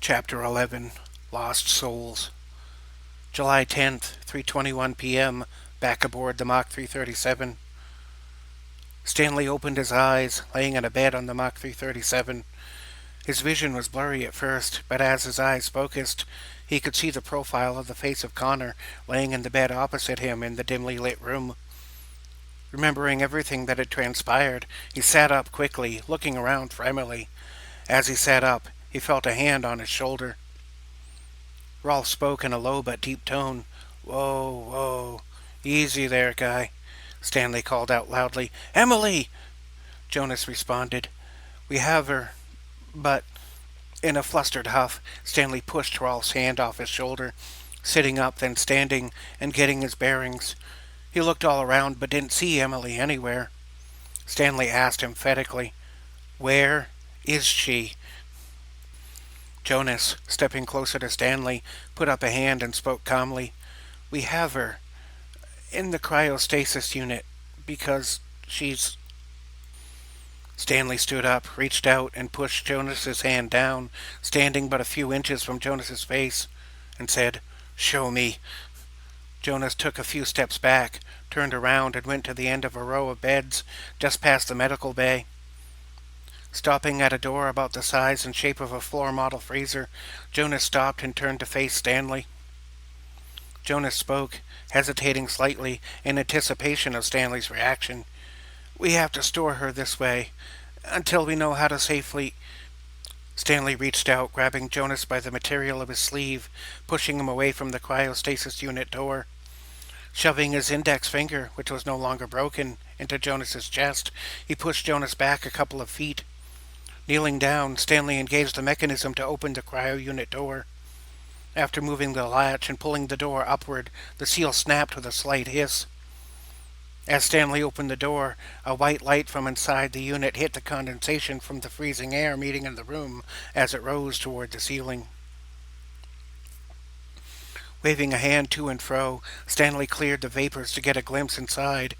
Chapter 11, Lost Souls. July 10th, 3:21 p.m., back aboard the Mach 337. Stanley opened his eyes, laying in a bed on the Mach 337. His vision was blurry at first, but as his eyes focused, he could see the profile of the face of Connor laying in the bed opposite him in the dimly lit room. Remembering everything that had transpired, he sat up quickly, looking around for Emily. As he sat up, he felt a hand on his shoulder. Rolf spoke in a low but deep tone. "Whoa, whoa. Easy there, guy," Stanley called out loudly. "Emily!" Jonas responded. "We have her, but..." In a flustered huff, Stanley pushed Rolf's hand off his shoulder, sitting up, then standing, and getting his bearings. He looked all around, but didn't see Emily anywhere. Stanley asked emphatically, "Where is she?" Jonas, stepping closer to Stanley, put up a hand and spoke calmly. "We have her in the cryostasis unit because she's..." Stanley stood up, reached out, and pushed Jonas's hand down, standing but a few inches from Jonas's face, and said, "Show me." Jonas took a few steps back, turned around, and went to the end of a row of beds just past the medical bay. Stopping at a door about the size and shape of a floor model freezer, Jonas stopped and turned to face Stanley. Jonas spoke, hesitating slightly in anticipation of Stanley's reaction. "We have to store her this way, until we know how to safely..." Stanley reached out, grabbing Jonas by the material of his sleeve, pushing him away from the cryostasis unit door. Shoving his index finger, which was no longer broken, into Jonas's chest, he pushed Jonas back a couple of feet. Kneeling down, Stanley engaged the mechanism to open the cryo-unit door. After moving the latch and pulling the door upward, the seal snapped with a slight hiss. As Stanley opened the door, a white light from inside the unit hit the condensation from the freezing air meeting in the room as it rose toward the ceiling. Waving a hand to and fro, Stanley cleared the vapors to get a glimpse inside.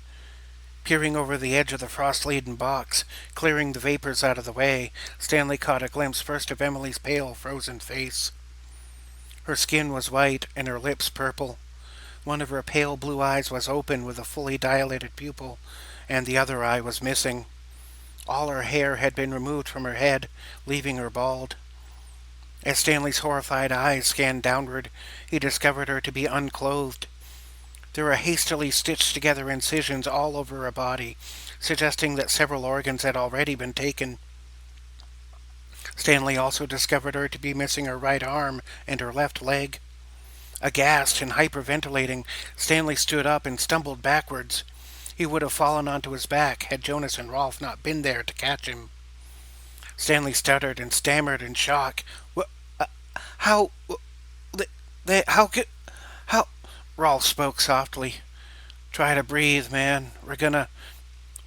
Peering over the edge of the frost-laden box, clearing the vapors out of the way, Stanley caught a glimpse first of Emily's pale, frozen face. Her skin was white and her lips purple. One of her pale blue eyes was open with a fully dilated pupil, and the other eye was missing. All her hair had been removed from her head, leaving her bald. As Stanley's horrified eyes scanned downward, he discovered her to be unclothed. There were hastily stitched together incisions all over her body, suggesting that several organs had already been taken. Stanley also discovered her to be missing her right arm and her left leg. Aghast and hyperventilating, Stanley stood up and stumbled backwards. He would have fallen onto his back had Jonas and Rolf not been there to catch him. Stanley stuttered and stammered in shock. How... How could... How... Rolf spoke softly. "Try to breathe, man. We're gonna..."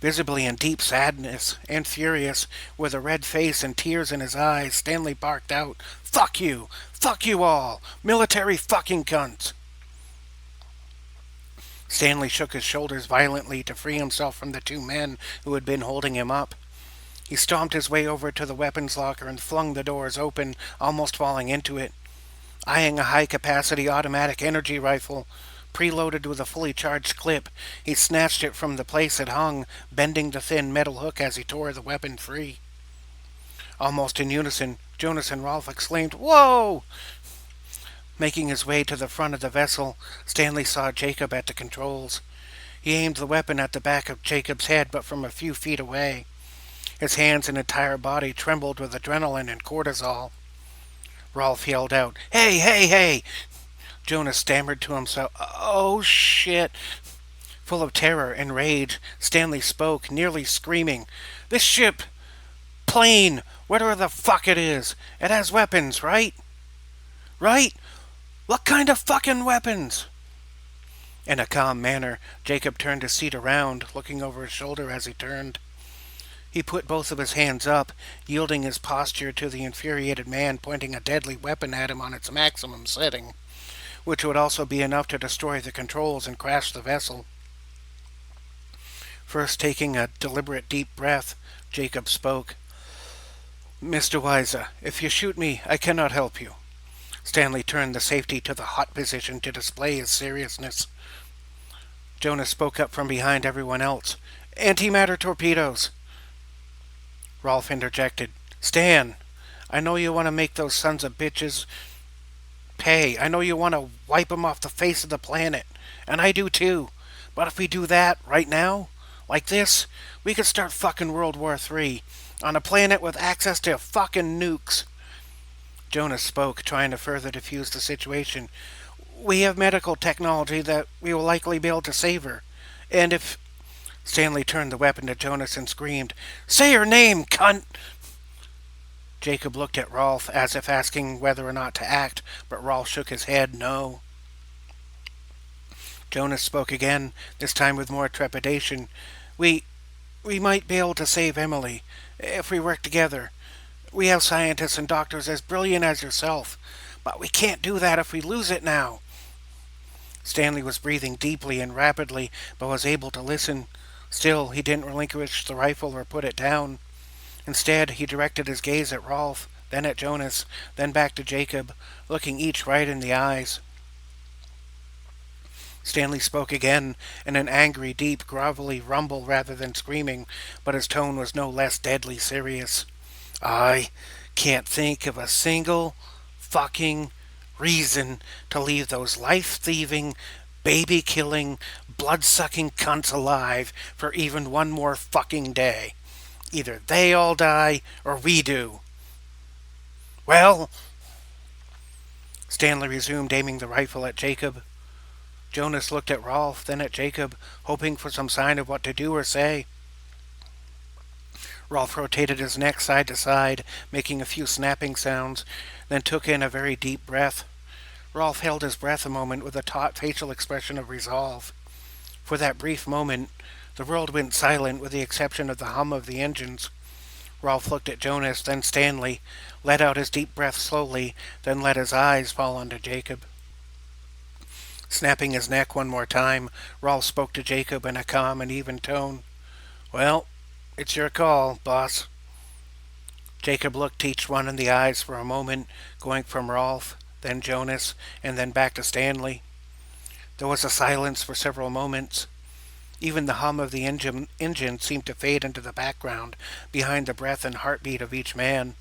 Visibly in deep sadness and furious, with a red face and tears in his eyes, Stanley barked out, "Fuck you! Fuck you all! Military fucking cunts!" Stanley shook his shoulders violently to free himself from the two men who had been holding him up. He stomped his way over to the weapons locker and flung the doors open, almost falling into it. Eyeing a high-capacity automatic energy rifle, preloaded with a fully charged clip, he snatched it from the place it hung, bending the thin metal hook as he tore the weapon free. Almost in unison, Jonas and Rolf exclaimed, "Whoa!" Making his way to the front of the vessel, Stanley saw Jacob at the controls. He aimed the weapon at the back of Jacob's head, but from a few feet away. His hands and entire body trembled with adrenaline and cortisol. Rolf yelled out, "Hey, hey, hey!" Jonas stammered to himself, "Oh, shit." Full of terror and rage, Stanley spoke, nearly screaming, "This ship... plane... whatever the fuck it is... it has weapons, right? Right? What kind of fucking weapons?" In a calm manner, Jacob turned his seat around, looking over his shoulder as he turned. He put both of his hands up, yielding his posture to the infuriated man pointing a deadly weapon at him on its maximum setting, which would also be enough to destroy the controls and crash the vessel. First taking a deliberate deep breath, Jacob spoke. Mr. Weiser, if you shoot me, I cannot help you. Stanley turned the safety to the hot position to display his seriousness. Jonas spoke up from behind everyone else. Antimatter torpedoes. Rolf interjected. Stan, I know you want to make those sons of bitches pay. I know you want to wipe them off the face of the planet. And I do too. But if we do that right now, like this, we could start fucking World War III on a planet with access to fucking nukes. Jonas spoke, trying to further diffuse the situation. We have medical technology that we will likely be able to save her. And if... Stanley turned the weapon to Jonas and screamed, Say her name, cunt! Jacob looked at Rolf as if asking whether or not to act, but Rolf shook his head no. Jonas spoke again, this time with more trepidation. We might be able to save Emily, if we work together. We have scientists and doctors as brilliant as yourself, but we can't do that if we lose it now. Stanley was breathing deeply and rapidly, but was able to listen. Still, he didn't relinquish the rifle or put it down. Instead, he directed his gaze at Rolf, then at Jonas, then back to Jacob, looking each right in the eyes. Stanley spoke again, in an angry, deep, grovelly rumble rather than screaming, but his tone was no less deadly serious. I can't think of a single fucking reason to leave those life-thieving, baby-killing, blood-sucking cunts alive for even one more fucking day. Either they all die, or we do. Well, Stanley resumed, aiming the rifle at Jacob. Jonas looked at Rolf, then at Jacob, hoping for some sign of what to do or say. Rolf rotated his neck side to side, making a few snapping sounds, then took in a very deep breath. Rolf held his breath a moment with a taut facial expression of resolve. For that brief moment, the world went silent with the exception of the hum of the engines. Rolf looked at Jonas, then Stanley, let out his deep breath slowly, then let his eyes fall onto Jacob. Snapping his neck one more time, Rolf spoke to Jacob in a calm and even tone. Well, it's your call, boss. Jacob looked each one in the eyes for a moment, going from Rolf, then Jonas, and then back to Stanley. There was a silence for several moments. Even the hum of the engine seemed to fade into the background, behind the breath and heartbeat of each man.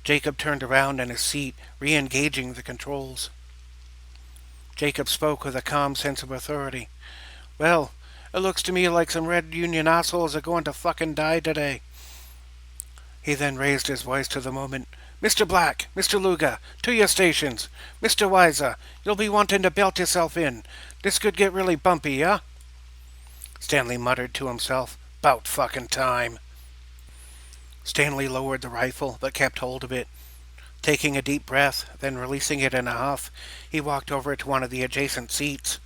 Jacob turned around in his seat, re-engaging the controls. Jacob spoke with a calm sense of authority. Well, it looks to me like some Red Union assholes are going to fucking die today. He then raised his voice to the moment. Mr. Black, Mr. Luga, to your stations. Mr. Weiser, you'll be wanting to belt yourself in. This could get really bumpy, yeah? Stanley muttered to himself. 'Bout fucking time. Stanley lowered the rifle, but kept hold of it. Taking a deep breath, then releasing it in a huff, he walked over to one of the adjacent seats.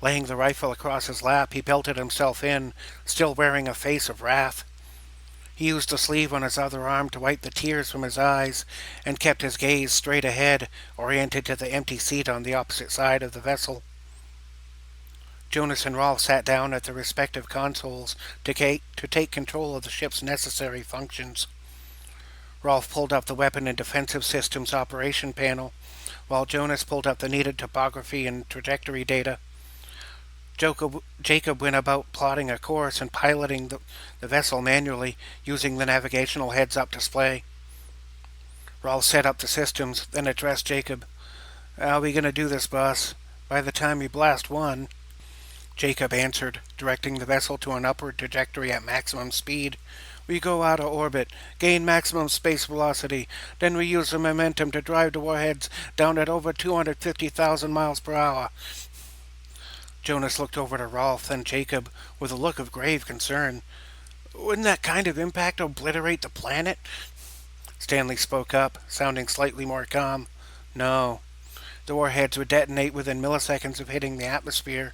Laying the rifle across his lap, he belted himself in, still wearing a face of wrath. He used the sleeve on his other arm to wipe the tears from his eyes, and kept his gaze straight ahead, oriented to the empty seat on the opposite side of the vessel. Jonas and Rolf sat down at their respective consoles to take control of the ship's necessary functions. Rolf pulled up the Weapon and Defensive Systems Operation Panel, while Jonas pulled up the needed topography and trajectory data. Jacob went about plotting a course and piloting the vessel manually, using the navigational heads-up display. Rolf set up the systems, then addressed Jacob. How are we going to do this, boss? By the time we blast one... Jacob answered, directing the vessel to an upward trajectory at maximum speed. We go out of orbit, gain maximum space velocity, then we use the momentum to drive the warheads down at over 250,000 miles per hour. Jonas looked over to Rolf, then Jacob, with a look of grave concern. Wouldn't that kind of impact obliterate the planet? Stanley spoke up, sounding slightly more calm. No. The warheads would detonate within milliseconds of hitting the atmosphere.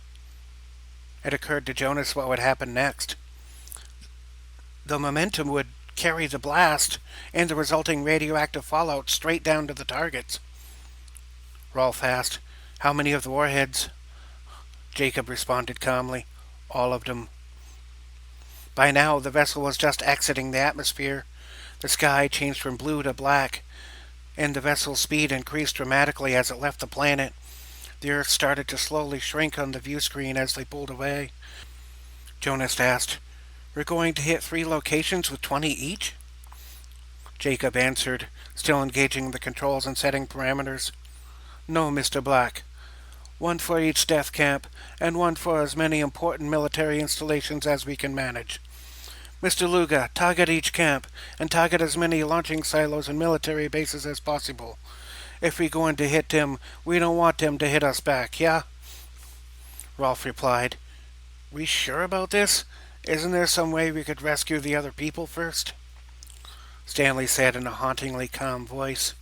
It occurred to Jonas what would happen next. The momentum would carry the blast and the resulting radioactive fallout straight down to the targets. Rolf asked, How many of the warheads? Jacob responded calmly, All of them. By now, the vessel was just exiting the atmosphere. The sky changed from blue to black, and the vessel's speed increased dramatically as it left the planet. The Earth started to slowly shrink on the view screen as they pulled away. Jonas asked, "We're going to hit 3 locations with 20 each?" Jacob answered, still engaging the controls and setting parameters. "No, Mr. Black. 1 for each death camp, and 1 for as many important military installations as we can manage. Mr. Luga, target each camp, and target as many launching silos and military bases as possible. If we're going to hit them, we don't want them to hit us back, yeah?" Rolf replied, "We sure about this? Isn't there some way we could rescue the other people first?" Stanley said in a hauntingly calm voice,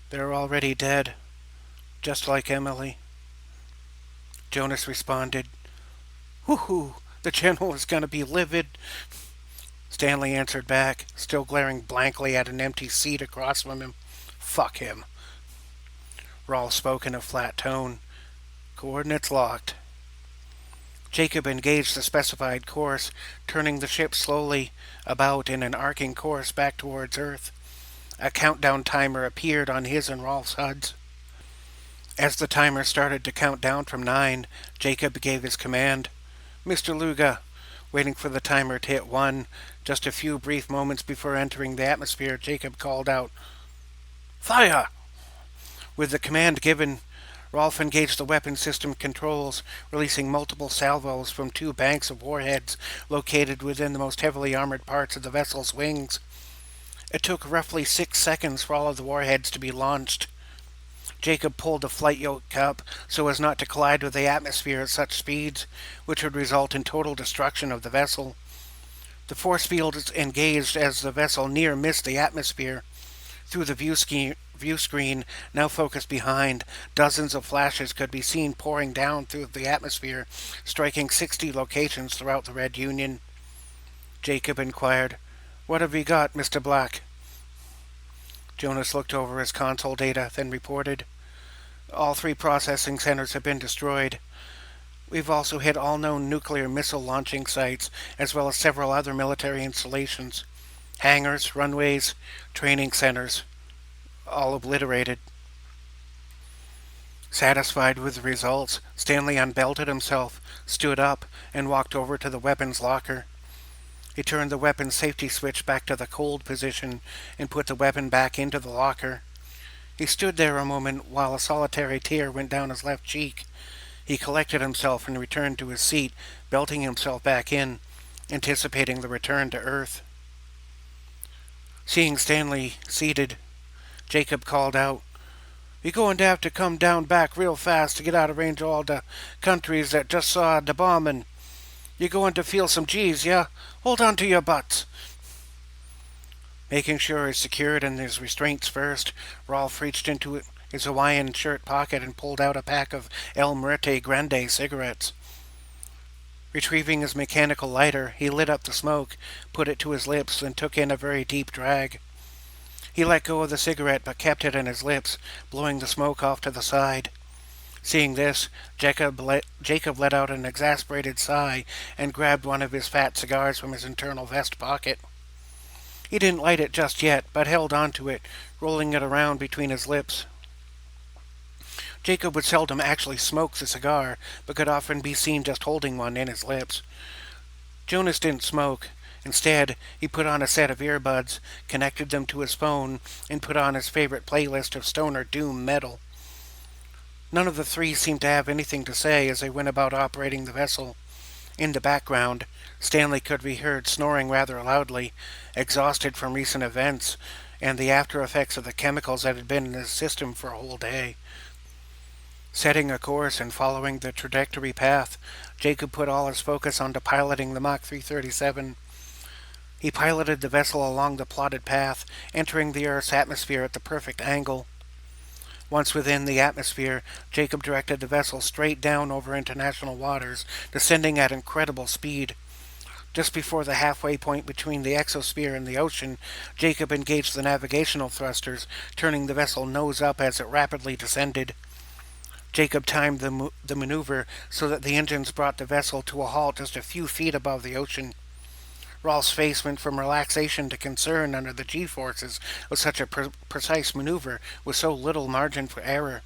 "They're already dead, just like Emily." Jonas responded, "Whoo-hoo, the general is going to be livid." Stanley answered back, still glaring blankly at an empty seat across from him, "Fuck him." Rolf spoke in a flat tone. "Coordinates locked." Jacob engaged the specified course, turning the ship slowly about in an arcing course back towards Earth. A countdown timer appeared on his and Rolf's HUDs. As the timer started to count down from 9, Jacob gave his command. "Mr. Luga," waiting for the timer to hit 1. Just a few brief moments before entering the atmosphere, Jacob called out, "Fire!" With the command given, Rolf engaged the weapon system controls, releasing multiple salvos from 2 banks of warheads located within the most heavily armored parts of the vessel's wings. It took roughly 6 seconds for all of the warheads to be launched. Jacob pulled the flight yoke up so as not to collide with the atmosphere at such speeds, which would result in total destruction of the vessel. The force fields engaged as the vessel near missed the atmosphere. Through the view screen, now focused behind, dozens of flashes could be seen pouring down through the atmosphere, striking 60 locations throughout the Red Union. Jacob inquired, "What have we got, Mr. Black?" Jonas looked over his console data, then reported, "All 3 processing centers have been destroyed. We've also hit all known nuclear missile launching sites, as well as several other military installations. Hangars, runways, training centers, all obliterated." Satisfied with the results, Stanley unbelted himself, stood up, and walked over to the weapons locker. He turned the weapon safety switch back to the cold position and put the weapon back into the locker. He stood there a moment while a solitary tear went down his left cheek. He collected himself and returned to his seat, belting himself back in, anticipating the return to Earth. Seeing Stanley seated, Jacob called out, "You're going to have to come down back real fast to get out of range of all the countries that just saw the bombing. You're going to feel some G's, yeah? Hold on to your butts." Making sure he's secured in his restraints first, Rolf reached into his Hawaiian shirt pocket and pulled out a pack of El Muerte Grande cigarettes. Retrieving his mechanical lighter, he lit up the smoke, put it to his lips, and took in a very deep drag. He let go of the cigarette but kept it in his lips, blowing the smoke off to the side. Seeing this, Jacob let out an exasperated sigh and grabbed one of his fat cigars from his internal vest pocket. He didn't light it just yet, but held on to it, rolling it around between his lips. Jacob would seldom actually smoke the cigar, but could often be seen just holding one in his lips. Jonas didn't smoke. Instead, he put on a set of earbuds, connected them to his phone, and put on his favorite playlist of stoner doom metal. None of the 3 seemed to have anything to say as they went about operating the vessel. In the background, Stanley could be heard snoring rather loudly, exhausted from recent events and the after effects of the chemicals that had been in his system for a whole day. Setting a course and following the trajectory path, Jacob put all his focus onto piloting the Mach 337. He piloted the vessel along the plotted path, entering the Earth's atmosphere at the perfect angle. Once within the atmosphere, Jacob directed the vessel straight down over international waters, descending at incredible speed. Just before the halfway point between the exosphere and the ocean, Jacob engaged the navigational thrusters, turning the vessel nose up as it rapidly descended. Jacob timed the maneuver so that the engines brought the vessel to a halt just a few feet above the ocean. Rolf's face went from relaxation to concern under the G-forces of such a precise maneuver with so little margin for error.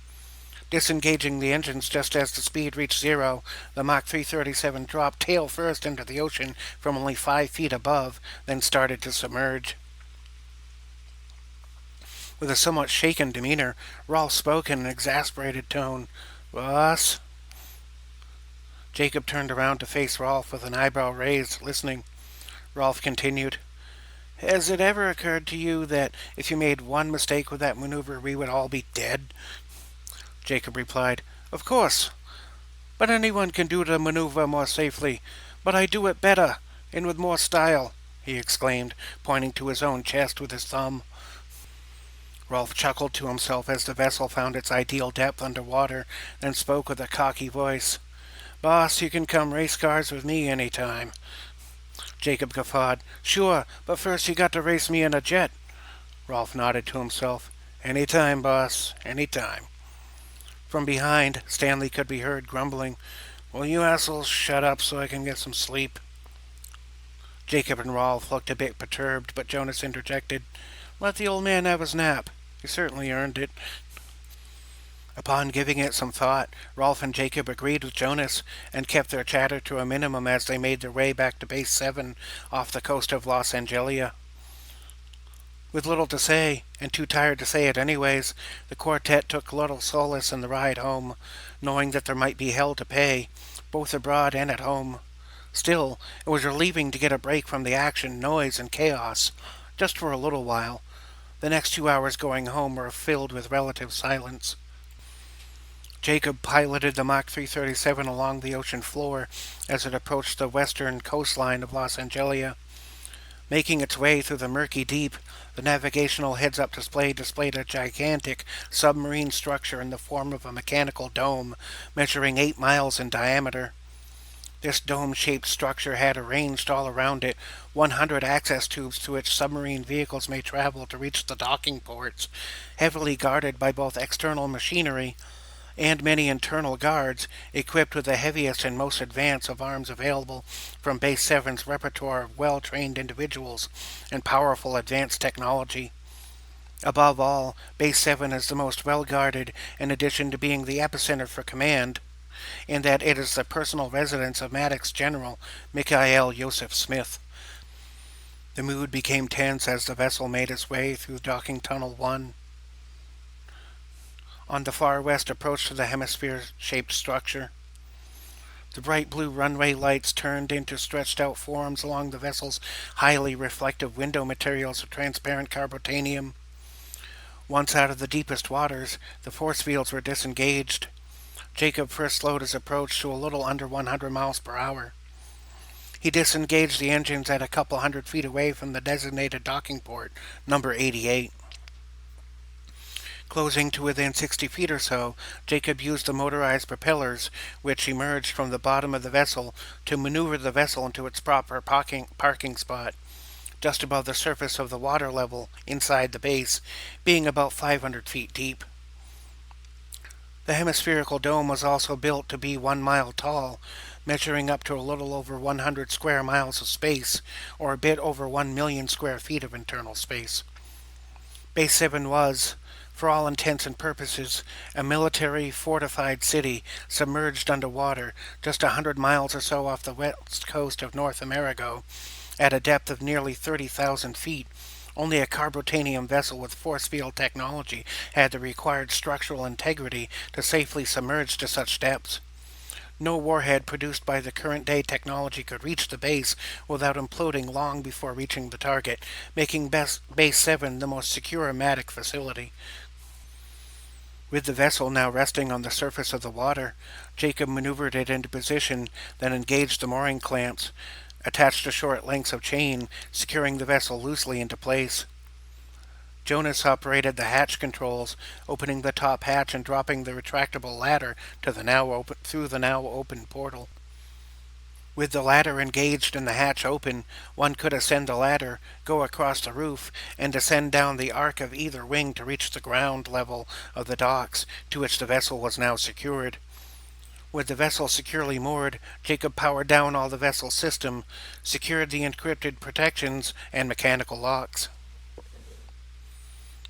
Disengaging the engines just as the speed reached zero, the Mach 337 dropped tail first into the ocean from only 5 feet above, then started to submerge. With a somewhat shaken demeanor, Rolf spoke in an exasperated tone. "Boss?" Jacob turned around to face Rolf with an eyebrow raised, listening. Rolf continued. "Has it ever occurred to you that if you made one mistake with that maneuver, we would all be dead?" Jacob replied, "Of course. But anyone can do the maneuver more safely. But I do it better, and with more style," he exclaimed, pointing to his own chest with his thumb. Rolf chuckled to himself as the vessel found its ideal depth under water, then spoke with a cocky voice. "Boss, you can come race cars with me any time." Jacob guffawed. "Sure, but first you got to race me in a jet." Rolf nodded to himself. "Any time, boss, any time." From behind, Stanley could be heard grumbling. "Will you assholes shut up so I can get some sleep?" Jacob and Rolf looked a bit perturbed, but Jonas interjected. "Let the old man have his nap. He certainly earned it." Upon giving it some thought, Rolf and Jacob agreed with Jonas and kept their chatter to a minimum as they made their way back to Base 7 off the coast of Los Angeles. With little to say, and too tired to say it anyways, the quartet took little solace in the ride home, knowing that there might be hell to pay, both abroad and at home. Still, it was relieving to get a break from the action, noise, and chaos, just for a little while. The next 2 hours going home were filled with relative silence. Jacob piloted the Mach 337 along the ocean floor as it approached the western coastline of Los Angeles. Making its way through the murky deep, the navigational heads-up display displayed a gigantic submarine structure in the form of a mechanical dome, measuring 8 miles in diameter. This dome-shaped structure had arranged all around it 100 access tubes through which submarine vehicles may travel to reach the docking ports, heavily guarded by both external machinery and many internal guards equipped with the heaviest and most advanced of arms available from Base 7's repertoire of well-trained individuals and powerful advanced technology. Above all, Base 7 is the most well-guarded in addition to being the epicenter for command, in that it is the personal residence of Maddox General Mikhail Yosef Smith. The mood became tense as the vessel made its way through Docking Tunnel 1. On the far west approach to the hemisphere-shaped structure, the bright blue runway lights turned into stretched-out forms along the vessel's highly reflective window materials of transparent carbotanium. Once out of the deepest waters, the force fields were disengaged. Jacob first slowed his approach to a little under 100 miles per hour. He disengaged the engines at a couple 100 feet away from the designated docking port, number 88. Closing to within 60 feet or so, Jacob used the motorized propellers, which emerged from the bottom of the vessel, to maneuver the vessel into its proper parking spot, just above the surface of the water level inside the base, being about 500 feet deep. The hemispherical dome was also built to be 1 mile tall, measuring up to a little over 100 square miles of space, or a bit over 1 million square feet of internal space. Base 7 was, for all intents and purposes, a military fortified city submerged underwater just 100 miles or so off the west coast of North America, at a depth of nearly 30,000 feet. Only a carbotanium vessel with force field technology had the required structural integrity to safely submerge to such depths. No warhead produced by the current-day technology could reach the base without imploding long before reaching the target, making Base 7 the most secure Matic facility. With the vessel now resting on the surface of the water, Jacob maneuvered it into position, then engaged the mooring clamps, attached to short lengths of chain, securing the vessel loosely into place. Jonas operated the hatch controls, opening the top hatch and dropping the retractable ladder to through the now open portal. With the ladder engaged and the hatch open, one could ascend the ladder, go across the roof, and descend down the arc of either wing to reach the ground level of the docks, to which the vessel was now secured. With the vessel securely moored, Jacob powered down all the vessel's system, secured the encrypted protections and mechanical locks.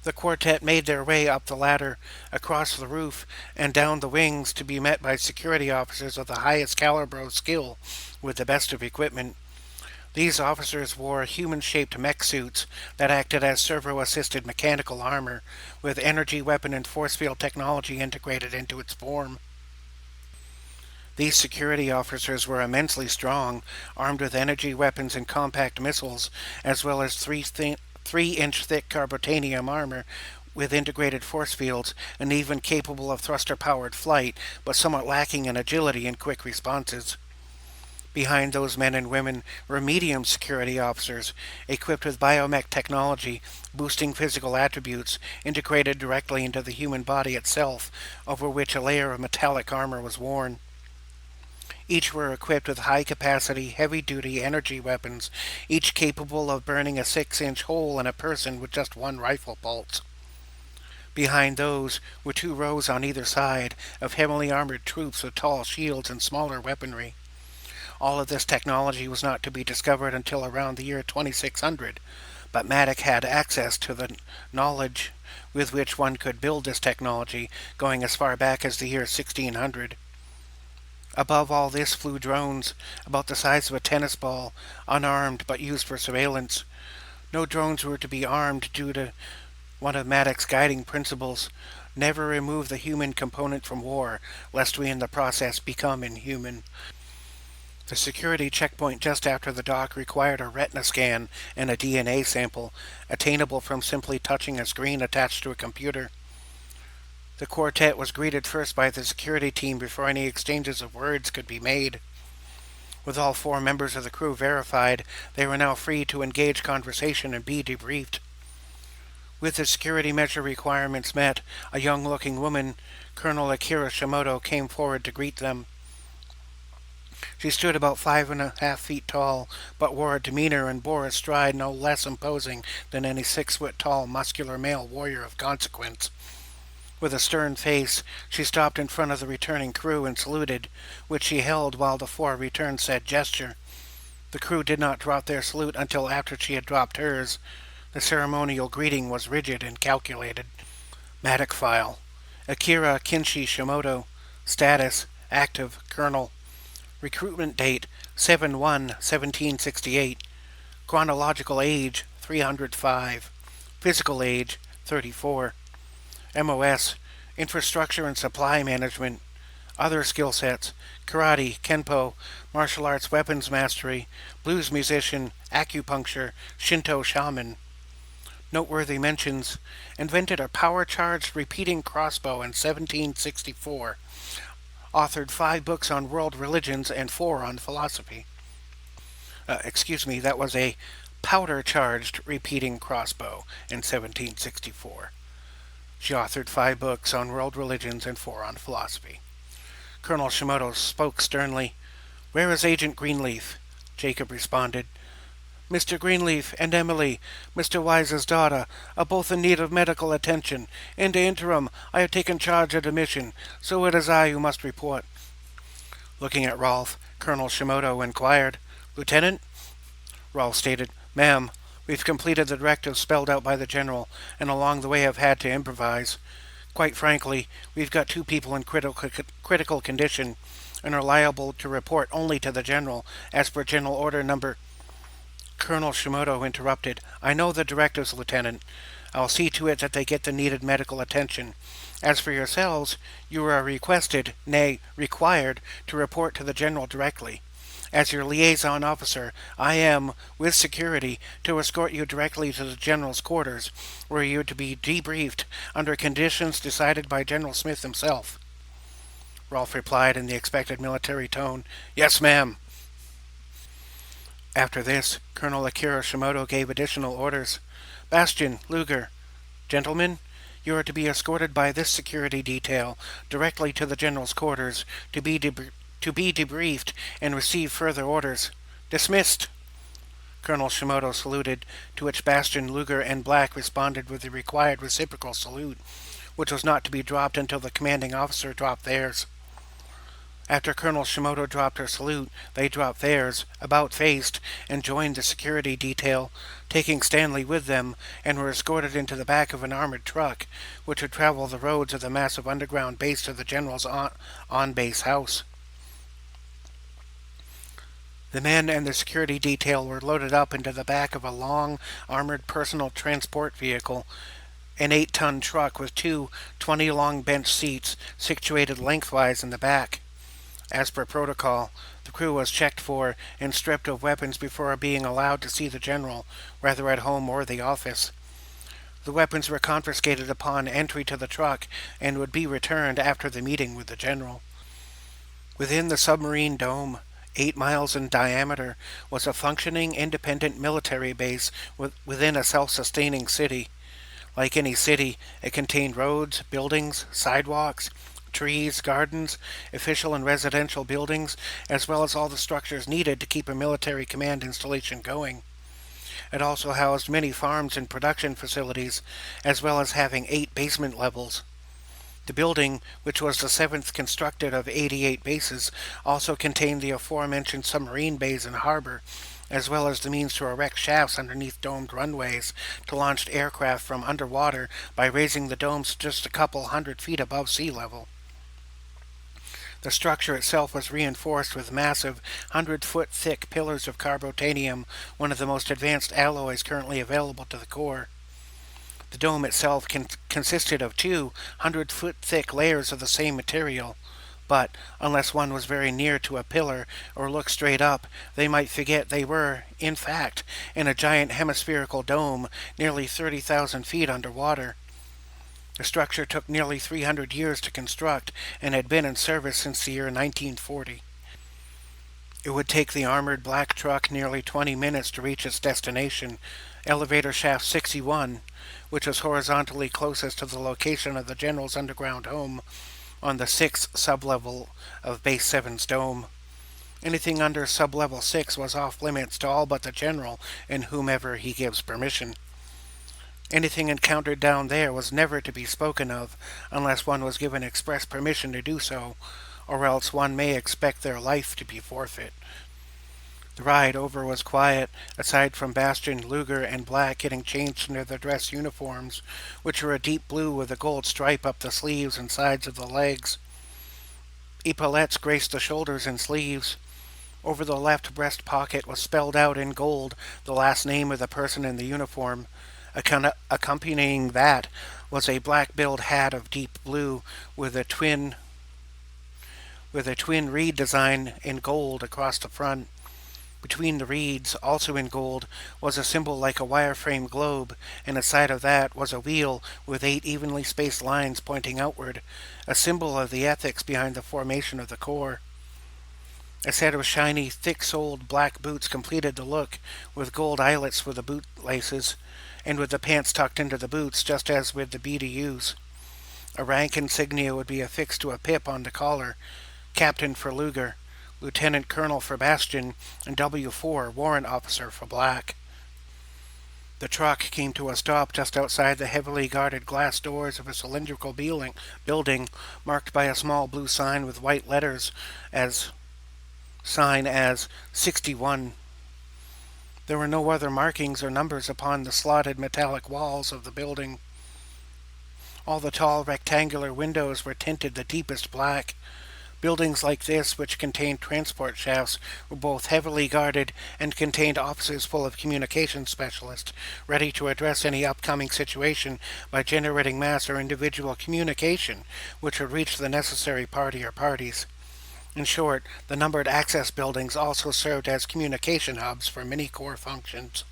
The quartet made their way up the ladder, across the roof, and down the wings to be met by security officers of the highest caliber of skill with the best of equipment. These officers wore human-shaped mech suits that acted as servo-assisted mechanical armor, with energy weapon and force field technology integrated into its form. These security officers were immensely strong, armed with energy weapons and compact missiles, as well as 3-inch thick carbotanium armor with integrated force fields, and even capable of thruster-powered flight, but somewhat lacking in agility and quick responses. Behind those men and women were medium security officers, equipped with biomech technology, boosting physical attributes, integrated directly into the human body itself, over which a layer of metallic armor was worn. Each were equipped with high-capacity, heavy-duty energy weapons, each capable of burning a 6-inch hole in a person with just one rifle bolt. Behind those were 2 rows on either side of heavily armored troops with tall shields and smaller weaponry. All of this technology was not to be discovered until around the year 2600, but Maddox had access to the knowledge with which one could build this technology, going as far back as the year 1600. Above all this flew drones, about the size of a tennis ball, unarmed but used for surveillance. No drones were to be armed due to one of Maddox's guiding principles: never remove the human component from war, lest we in the process become inhuman. The security checkpoint just after the dock required a retina scan and a DNA sample, attainable from simply touching a screen attached to a computer. The quartet was greeted first by the security team before any exchanges of words could be made. With all 4 members of the crew verified, they were now free to engage conversation and be debriefed. With the security measure requirements met, a young-looking woman, Colonel Akira Shimoto, came forward to greet them. She stood about 5.5 feet tall, but wore a demeanor and bore a stride no less imposing than any 6-foot-tall, muscular male warrior of consequence. With a stern face, she stopped in front of the returning crew and saluted, which she held while the 4 returned said gesture. The crew did not drop their salute until after she had dropped hers. The ceremonial greeting was rigid and calculated. Maddox file. Akira Kinshi Shimoto. Status: active, Colonel. Recruitment date: 7/1/1768. Chronological age: 305. Physical age: 34. MOS: Infrastructure and Supply Management. Other skill sets: Karate, Kenpo, Martial Arts Weapons Mastery, Blues Musician, Acupuncture, Shinto Shaman. Noteworthy mentions: invented a power-charged repeating crossbow in 1764. Authored 5 books on world religions and 4 on philosophy. That was a powder-charged repeating crossbow in 1764. She authored 5 books on world religions and 4 on philosophy. Colonel Shimoto spoke sternly. "Where is Agent Greenleaf?" Jacob responded. "Mr. Greenleaf and Emily, Mr. Wise's daughter, are both in need of medical attention. In the interim, I have taken charge of the mission, so it is I who must report." Looking at Rolf, Colonel Shimoto inquired, "Lieutenant?" Rolf stated, "Ma'am, we've completed the directives spelled out by the General, and along the way have had to improvise. Quite frankly, we've got 2 people in critical condition, and are liable to report only to the General, as per General Order Number—" Colonel Shimoto interrupted. "I know the directives, Lieutenant. I'll see to it that they get the needed medical attention. As for yourselves, you are requested, nay, required, to report to the General directly. As your liaison officer, I am, with security, to escort you directly to the General's quarters, where you are to be debriefed under conditions decided by General Smith himself." Rolf replied in the expected military tone, "Yes, ma'am." After this, Colonel Akira Shimoto gave additional orders. "Bastian, Luger, gentlemen, you are to be escorted by this security detail directly to the General's quarters to be debriefed and receive further orders. Dismissed." Colonel Shimoto saluted, to which Bastian, Luger, and Black responded with the required reciprocal salute, which was not to be dropped until the commanding officer dropped theirs. After Colonel Shimoto dropped her salute, they dropped theirs, about-faced, and joined the security detail, taking Stanley with them, and were escorted into the back of an armored truck, which would travel the roads of the massive underground base to the general's on-base house. The men and the security detail were loaded up into the back of a long, armored personal transport vehicle, an 8-ton truck with two 20-long bench seats situated lengthwise in the back. As per protocol, the crew was checked for and stripped of weapons before being allowed to see the general, whether at home or the office. The weapons were confiscated upon entry to the truck and would be returned after the meeting with the general. Within the submarine dome, 8 miles in diameter, was a functioning independent military base within a self-sustaining city. Like any city, it contained roads, buildings, sidewalks, trees, gardens, official and residential buildings, as well as all the structures needed to keep a military command installation going. It also housed many farms and production facilities, as well as having 8 basement levels. The building, which was the 7th constructed of 88 bases, also contained the aforementioned submarine bays and harbor, as well as the means to erect shafts underneath domed runways to launch aircraft from underwater by raising the domes just a couple 100 feet above sea level. The structure itself was reinforced with massive 100-foot thick pillars of carbotanium, one of the most advanced alloys currently available to the Corps. The dome itself consisted of 200-foot thick layers of the same material, but unless one was very near to a pillar or looked straight up, they might forget they were, in fact, in a giant hemispherical dome nearly 30,000 feet underwater. The structure took nearly 300 years to construct and had been in service since the year 1940. It would take the armored black truck nearly 20 minutes to reach its destination, elevator shaft 61, which was horizontally closest to the location of the general's underground home on the 6th sublevel of Base 7's dome. Anything under sublevel 6 was off limits to all but the general and whomever he gives permission. Anything encountered down there was never to be spoken of unless one was given express permission to do so, or else one may expect their life to be forfeit. The ride over was quiet, aside from Bastion, Luger, and Black getting changed into their dress uniforms, which were a deep blue with a gold stripe up the sleeves and sides of the legs. Epaulettes graced the shoulders and sleeves. Over the left breast pocket was spelled out in gold the last name of the person in the uniform. Accompanying that was a black-billed hat of deep blue with a twin reed design in gold across the front. Between the reeds, also in gold, was a symbol like a wireframe globe, and aside of that was a wheel with 8 evenly spaced lines pointing outward, a symbol of the ethics behind the formation of the Corps. A set of shiny, thick-soled black boots completed the look, with gold eyelets for the boot laces, and with the pants tucked into the boots, just as with the BDUs. A rank insignia would be affixed to a pip on the collar: Captain for Luger, Lieutenant Colonel for Bastion, and W4 Warrant Officer for Black. The truck came to a stop just outside the heavily guarded glass doors of a cylindrical building marked by a small blue sign with white letters as 61. There were no other markings or numbers upon the slotted metallic walls of the building. All the tall rectangular windows were tinted the deepest black. Buildings like this, which contained transport shafts, were both heavily guarded and contained offices full of communication specialists, ready to address any upcoming situation by generating mass or individual communication, which would reach the necessary party or parties. In short, the numbered access buildings also served as communication hubs for many Corps functions.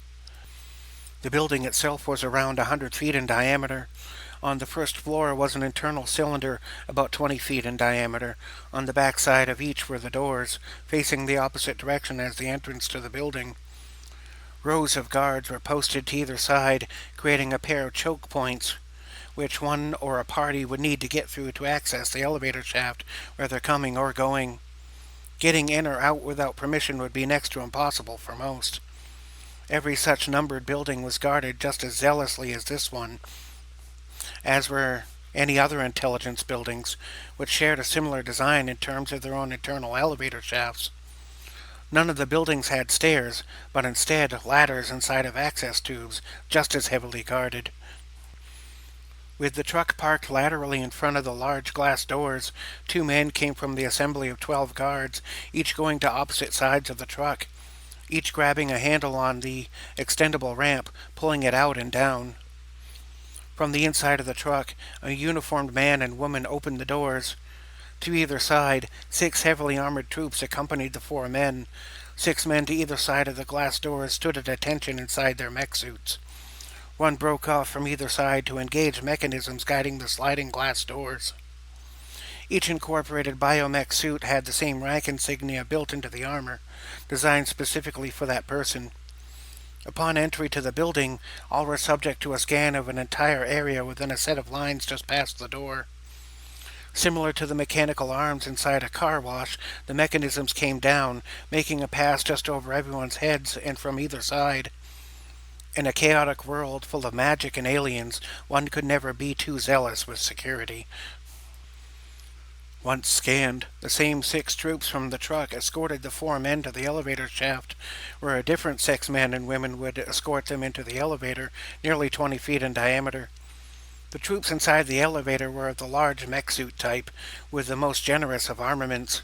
The building itself was around 100 feet in diameter. On the first floor was an internal cylinder about 20 feet in diameter. On the back side of each were the doors, facing the opposite direction as the entrance to the building. Rows of guards were posted to either side, creating a pair of choke points, which one or a party would need to get through to access the elevator shaft, whether coming or going. Getting in or out without permission would be next to impossible for most. Every such numbered building was guarded just as zealously as this one, as were any other intelligence buildings, which shared a similar design in terms of their own internal elevator shafts. None of the buildings had stairs, but instead ladders inside of access tubes, just as heavily guarded. With the truck parked laterally in front of the large glass doors, two men came from the assembly of 12 guards, each going to opposite sides of the truck, each grabbing a handle on the extendable ramp, pulling it out and down. From the inside of the truck, a uniformed man and woman opened the doors. To either side, 6 heavily armored troops accompanied the 4 men. 6 men to either side of the glass doors stood at attention inside their mech suits. One broke off from either side to engage mechanisms guiding the sliding glass doors. Each incorporated biomech suit had the same rank insignia built into the armor, designed specifically for that person. Upon entry to the building, all were subject to a scan of an entire area within a set of lines just past the door. Similar to the mechanical arms inside a car wash, the mechanisms came down, making a pass just over everyone's heads and from either side. In a chaotic world full of magic and aliens, one could never be too zealous with security. Once scanned, the same 6 troops from the truck escorted the 4 men to the elevator shaft, where a different 6 men and women would escort them into the elevator, nearly 20 feet in diameter. The troops inside the elevator were of the large mech suit type, with the most generous of armaments.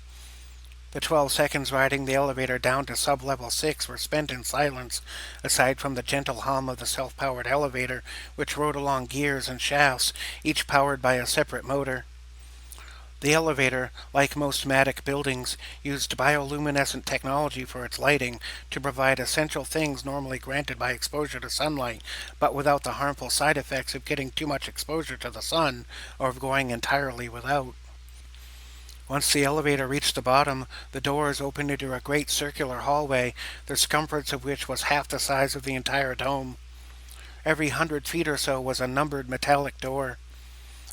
The 12 seconds riding the elevator down to sub-level 6 were spent in silence, aside from the gentle hum of the self-powered elevator, which rode along gears and shafts, each powered by a separate motor. The elevator, like most Matic buildings, used bioluminescent technology for its lighting to provide essential things normally granted by exposure to sunlight, but without the harmful side effects of getting too much exposure to the sun or of going entirely without. Once the elevator reached the bottom, the doors opened into a great circular hallway, the circumference of which was half the size of the entire dome. Every 100 feet or so was a numbered metallic door.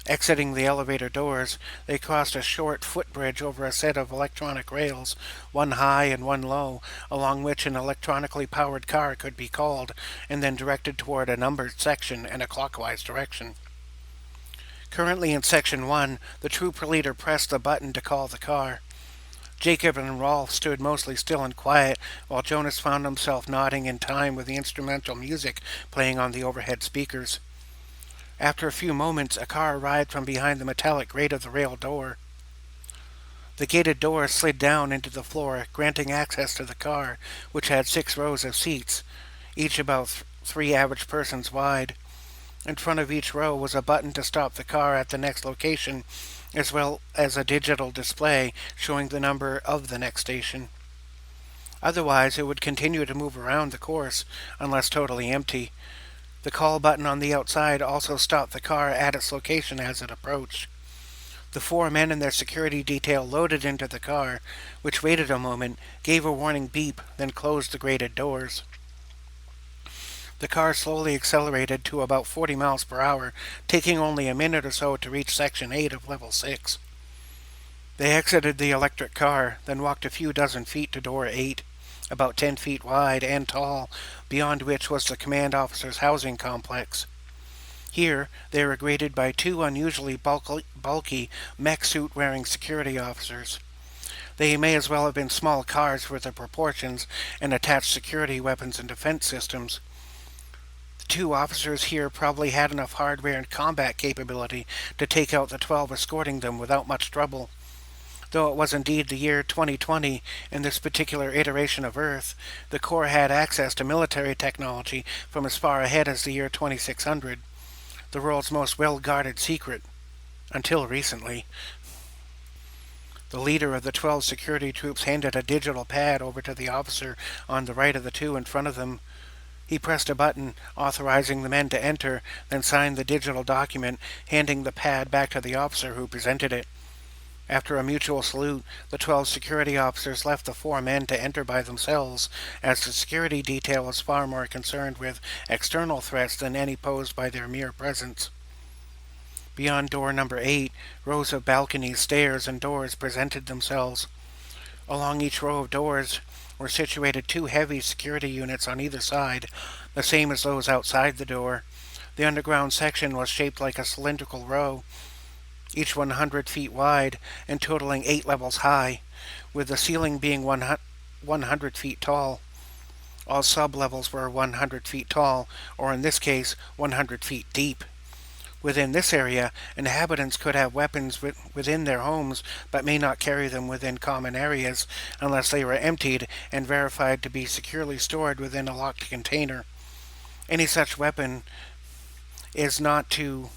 Exiting the elevator doors, they crossed a short footbridge over a set of electronic rails, one high and one low, along which an electronically powered car could be called, and then directed toward a numbered section in a clockwise direction. Currently in Section 1, the troop leader pressed the button to call the car. Jacob and Rolf stood mostly still and quiet, while Jonas found himself nodding in time with the instrumental music playing on the overhead speakers. After a few moments, a car arrived from behind the metallic grate of the rail door. The gated door slid down into the floor, granting access to the car, which had 6 rows of seats, each about 3 average persons wide. In front of each row was a button to stop the car at the next location, as well as a digital display showing the number of the next station. Otherwise, it would continue to move around the course, unless totally empty. The call button on the outside also stopped the car at its location as it approached. The 4 men and their security detail loaded into the car, which waited a moment, gave a warning beep, then closed the grated doors. The car slowly accelerated to about 40 miles per hour, taking only a minute or so to reach Section 8 of Level 6. They exited the electric car, then walked a few dozen feet to Door 8, about 10 feet wide and tall, beyond which was the command officer's housing complex. Here, they were greeted by 2 unusually bulky mech-suit-wearing security officers. They may as well have been small cars for their proportions and attached security weapons and defense systems. The 2 officers here probably had enough hardware and combat capability to take out the 12 escorting them without much trouble. Though it was indeed the year 2020 in this particular iteration of Earth, the Corps had access to military technology from as far ahead as the year 2600, the world's most well-guarded secret, until recently. The leader of the 12 security troops handed a digital pad over to the officer on the right of the 2 in front of them. He pressed a button, authorizing the men to enter, then signed the digital document, handing the pad back to the officer who presented it. After a mutual salute, the 12 security officers left the 4 men to enter by themselves, as the security detail was far more concerned with external threats than any posed by their mere presence. Beyond door number 8, rows of balconies, stairs, and doors presented themselves. Along each row of doors were situated 2 heavy security units on either side, the same as those outside the door. The underground section was shaped like a cylindrical row, each 100 feet wide and totaling 8 levels high, with the ceiling being 100 feet tall. All sub-levels were 100 feet tall, or in this case, 100 feet deep. Within this area, inhabitants could have weapons within their homes, but may not carry them within common areas unless they were emptied and verified to be securely stored within a locked container. Any such weapon is not to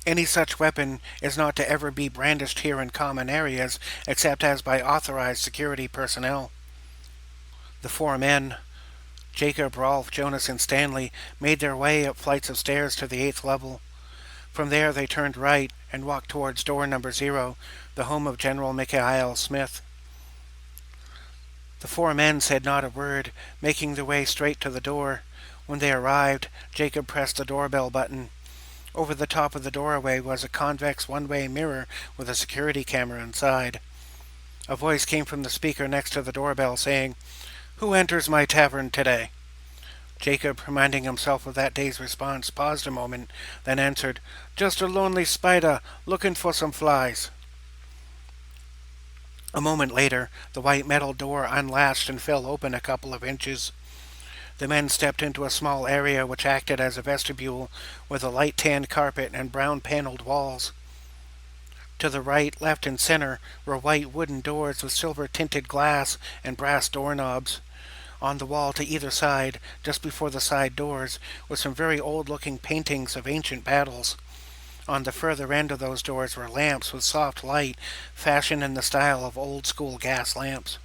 Any such weapon is not to ever be brandished here in common areas except as by authorized security personnel. The four men, Jacob, Rolf, Jonas, and Stanley, made their way up flights of stairs to the 8th level. From there they turned right and walked towards door number 0, the home of General Mikhail Smith. The four men said not a word, making their way straight to the door. When they arrived, Jacob pressed the doorbell button. Over the top of the doorway was a convex one-way mirror with a security camera inside. A voice came from the speaker next to the doorbell saying, "Who enters my tavern today?" Jacob, reminding himself of that day's response, paused a moment, then answered, "Just a lonely spider looking for some flies." A moment later, the white metal door unlatched and fell open a couple of inches. The men stepped into a small area which acted as a vestibule with a light tan carpet and brown paneled walls. To the right, left, and center were white wooden doors with silver-tinted glass and brass doorknobs. On the wall to either side, just before the side doors, were some very old-looking paintings of ancient battles. On the further end of those doors were lamps with soft light, fashioned in the style of old-school gas lamps.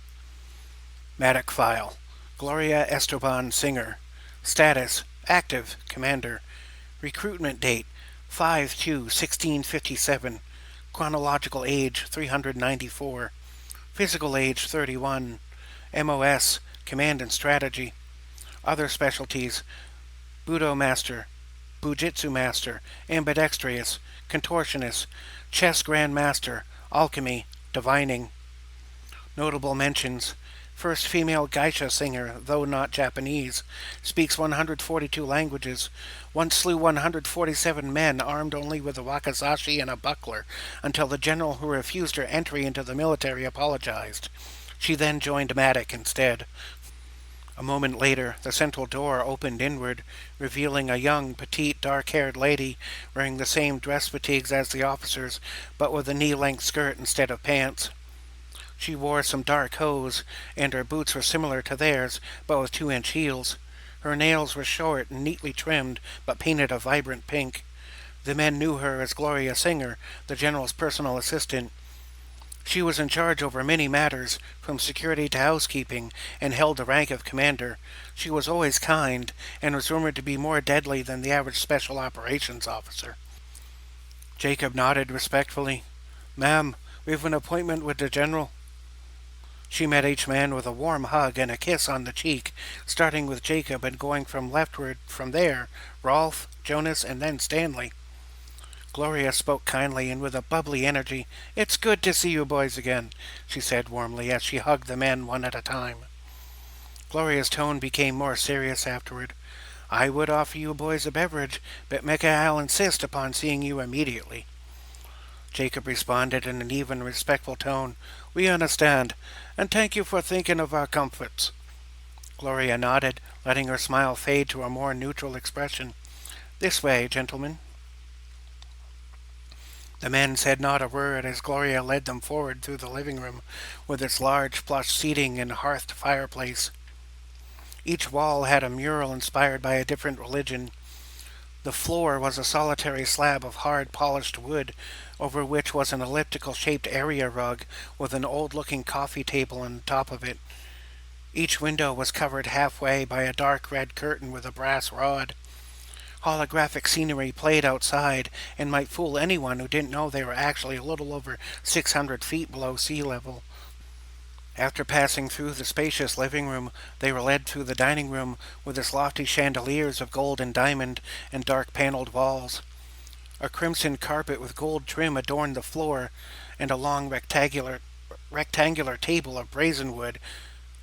Matic file. Gloria Esteban, singer. Status: active, commander. Recruitment date: 5/2/1657. Chronological age: 394. Physical age: 31. MOS: command and strategy. Other specialties: Budo master, Bujitsu master, ambidextrous, contortionist, chess grandmaster, alchemy, divining. Notable mentions: first female geisha singer, though not Japanese. Speaks 142 languages. Once slew 147 men armed only with a wakizashi and a buckler, until the general who refused her entry into the military apologized. She then joined Matic instead. A moment later, the central door opened inward, revealing a young, petite, dark-haired lady wearing the same dress fatigues as the officers, but with a knee-length skirt instead of pants. She wore some dark hose, and her boots were similar to theirs, but with 2-inch heels. Her nails were short and neatly trimmed, but painted a vibrant pink. The men knew her as Gloria Singer, the general's personal assistant. She was in charge over many matters, from security to housekeeping, and held the rank of commander. She was always kind, and was rumored to be more deadly than the average special operations officer. Jacob nodded respectfully. "Ma'am, we have an appointment with the general." She met each man with a warm hug and a kiss on the cheek, starting with Jacob and going from leftward from there, Rolf, Jonas, and then Stanley. Gloria spoke kindly and with a bubbly energy. "It's good to see you boys again," she said warmly as she hugged the men one at a time. Gloria's tone became more serious afterward. "I would offer you boys a beverage, but Mikhail insists upon seeing you immediately." Jacob responded in an even, respectful tone. "We understand, and thank you for thinking of our comforts." Gloria nodded, letting her smile fade to a more neutral expression. "This way, gentlemen." The men said not a word as Gloria led them forward through the living room, with its large plush seating and hearthed fireplace. Each wall had a mural inspired by a different religion. The floor was a solitary slab of hard polished wood, over which was an elliptical-shaped area rug with an old-looking coffee table on top of it. Each window was covered halfway by a dark red curtain with a brass rod. Holographic scenery played outside and might fool anyone who didn't know they were actually a little over 600 feet below sea level. After passing through the spacious living room, they were led through the dining room with its lofty chandeliers of gold and diamond and dark paneled walls. A crimson carpet with gold trim adorned the floor, and a long rectangular table of brazen wood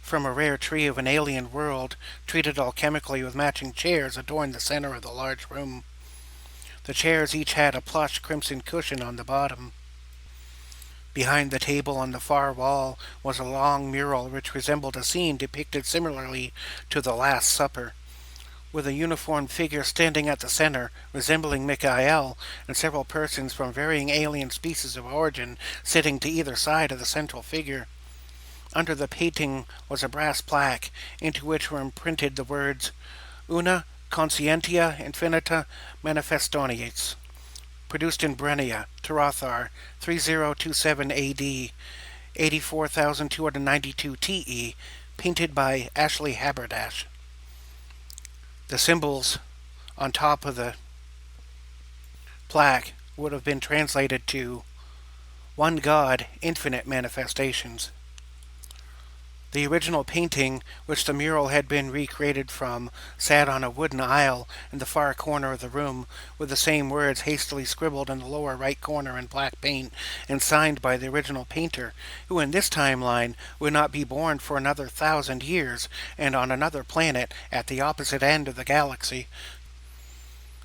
from a rare tree of an alien world, treated alchemically with matching chairs, adorned the center of the large room. The chairs each had a plush crimson cushion on the bottom. Behind the table on the far wall was a long mural which resembled a scene depicted similarly to the Last Supper, with a uniformed figure standing at the center, resembling Michael, and several persons from varying alien species of origin sitting to either side of the central figure. Under the painting was a brass plaque, into which were imprinted the words Una Conscientia Infinita Manifestionis, produced in Brenia, Tarathar, 3027 AD, 84,292 TE, painted by Ashley Haberdash. The symbols on top of the plaque would have been translated to One God, Infinite Manifestations. The original painting, which the mural had been recreated from, sat on a wooden aisle in the far corner of the room, with the same words hastily scribbled in the lower right corner in black paint, and signed by the original painter, who in this timeline would not be born for another 1,000 years, and on another planet at the opposite end of the galaxy.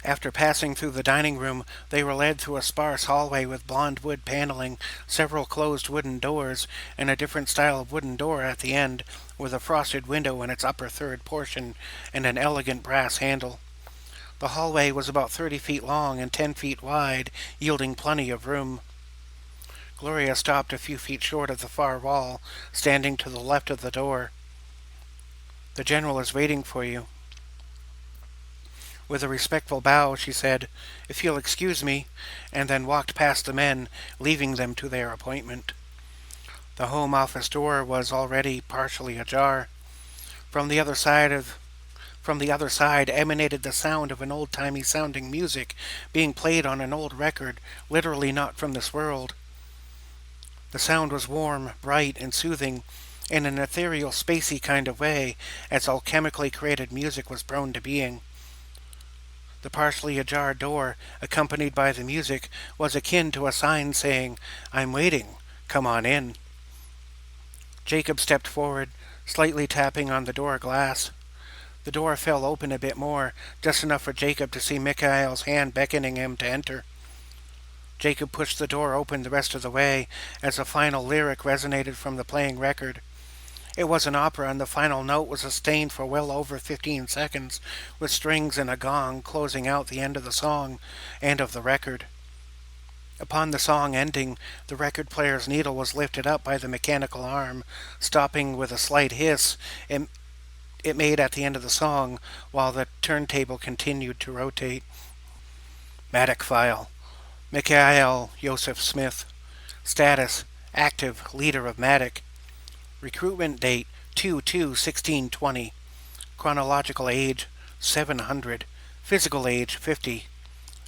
After passing through the dining room, they were led through a sparse hallway with blond wood paneling, several closed wooden doors, and a different style of wooden door at the end, with a frosted window in its upper third portion, and an elegant brass handle. The hallway was about 30 feet long and 10 feet wide, yielding plenty of room. Gloria stopped a few feet short of the far wall, standing to the left of the door. "The General is waiting for you." With a respectful bow, she said, "If you'll excuse me," and then walked past the men, leaving them to their appointment. The home office door was already partially ajar. From the other side emanated the sound of an old-timey sounding music being played on an old record, literally not from this world. The sound was warm, bright, and soothing, in an ethereal, spacey kind of way, as alchemically created music was prone to being. The partially ajar door, accompanied by the music, was akin to a sign saying, "I'm waiting. Come on in." Jacob stepped forward, slightly tapping on the door glass. The door fell open a bit more, just enough for Jacob to see Mikhail's hand beckoning him to enter. Jacob pushed the door open the rest of the way, as a final lyric resonated from the playing record. It was an opera, and the final note was sustained for well over 15 seconds, with strings and a gong closing out the end of the song and of the record. Upon the song ending, the record player's needle was lifted up by the mechanical arm, stopping with a slight hiss it made at the end of the song, while the turntable continued to rotate. Matic file. Mikhail Joseph Smith. Status: active, leader of Matic. Recruitment date: 2/2/1620. Chronological age: 700. Physical age: 50.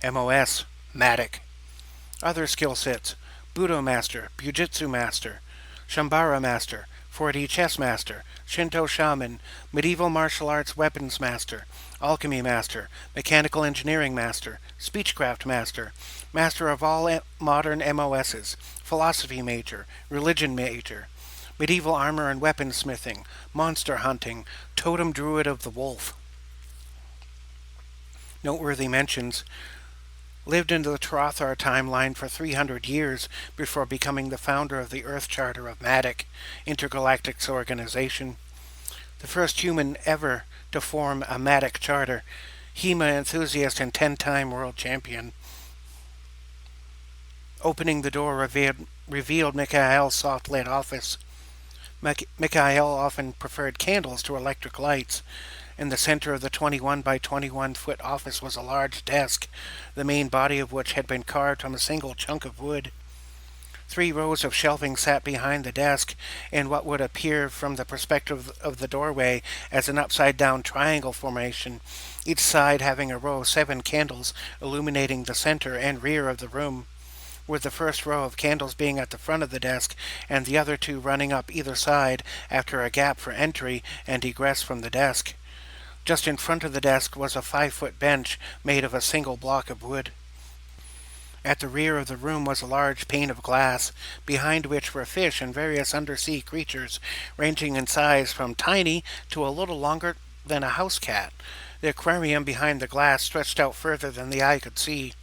MOS: Matic. Other skill sets: Budo Master, Bujutsu Master, Shambara Master, 4D Chess Master, Shinto Shaman, Medieval Martial Arts Weapons Master, Alchemy Master, Mechanical Engineering Master, Speechcraft Master, Master of all modern MOSs, Philosophy Major, Religion Major, Medieval Armor and Weaponsmithing, Monster Hunting, Totem Druid of the Wolf. Noteworthy mentions: lived into the Tarathar timeline for 300 years before becoming the founder of the Earth Charter of Matic, Intergalactic Organization. The first human ever to form a Matic charter, HEMA enthusiast and 10-time world champion. Opening the door revealed Mikhail's soft-lit office. Mikhail often preferred candles to electric lights. In the center of the 21 by 21 foot office was a large desk, the main body of which had been carved from a single chunk of wood. 3 rows of shelving sat behind the desk in what would appear from the perspective of the doorway as an upside-down triangle formation, each side having a row of 7 candles illuminating the center and rear of the room, with the first row of candles being at the front of the desk and the other 2 running up either side after a gap for entry and egress from the desk. Just in front of the desk was a 5-foot bench made of a single block of wood. At the rear of the room was a large pane of glass, behind which were fish and various undersea creatures, ranging in size from tiny to a little longer than a house cat. The aquarium behind the glass stretched out further than the eye could see.